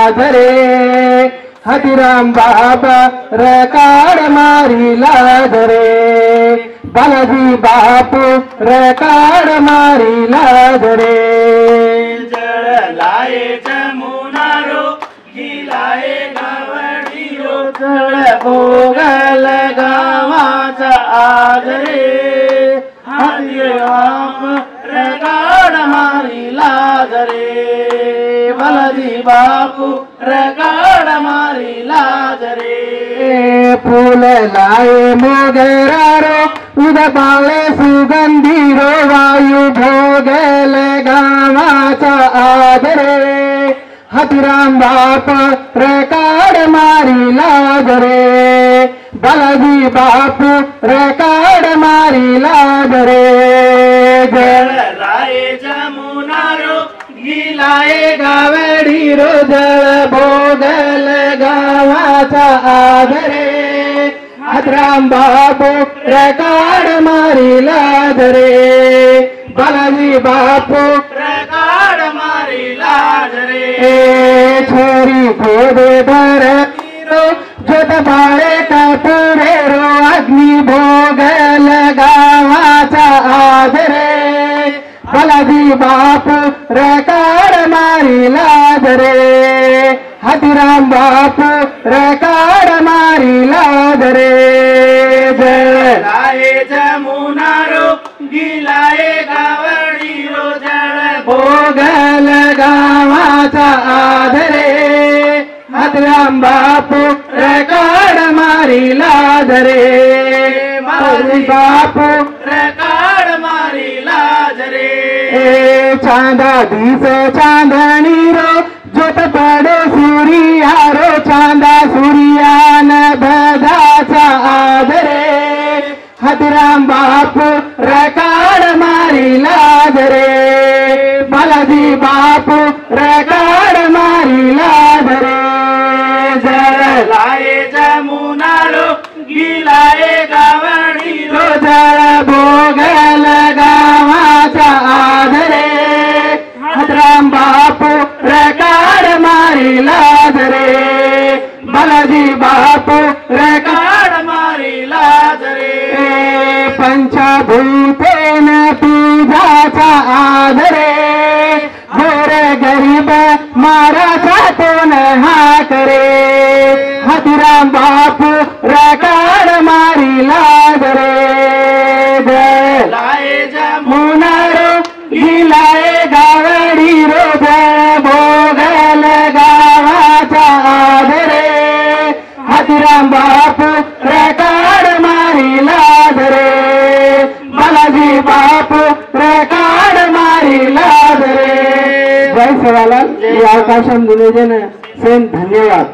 आदरे हाथीराम बाबा रकाड मारिला धरे बालाजी बापू रकाड मारिला धरे जळलाय जमुनारो गिलाय गावडीरो जळ भोगल गावाचा आदरे हाथीराम रकाड मारिला धरे बालाजी बापू रकाड मारिला धरे फूल लाए मोगरारो उदबाळे सुगंधीरो वायू भोगल गावाचा आदरे हाथीराम बाप रकाड मारिला धरे बालाजी बापू रकाड मारिला धरे जळलाय जमुनारो गिलाय गावडीरो जळ भोगल गावाचा आदरे हाथीराम बापू रकाड मारिला धरे बालाजी बापू रकाड मारिला धरे छोरी खोदे भरतीरो जोत बाळे कापुरे रो अग्नि भोगल गावाचा आदरे बालाजी बापू रकाड मारिला धरे हाथीराम बापू रकाड मारिला धरे जळलाय जमुनारो गिलाय गावडीरो जळ भोगल गावाचा आदरे हाथीराम बापू रकाड मारिला धरे बालाजी बापू रकाड मारिला धरे चांदा दिस चांदणी रो जोत पडे सूर्या रो चांदा सूर्यान बदाचा आदरे हाथीराम बापू रकाड मारिला धरे बालाजी बापू रकाड मारिला धरे जळलाय जमुनारो गिलाय गावडीरो जळ भोगल गावाचा आदरे हाथीराम बापू रकाड मारिला धरे बालाजी बापू रकाड मारिला धरे पंचभूतेन पूजाचा आदरे गोर गरीब माराचा तोन हा करे हाथीराम बापू रकाड मारिला धरे जळलाय जमुनारो गिलाय गावडीरो जळ भोगल गावाचा आदरे हाथीराम बापू रकाड मारिला धरे बालाजी बापू रकाड मारिला धरे जय सेवालाल. या अवकाशम नियोजन सेन धन्यवाद.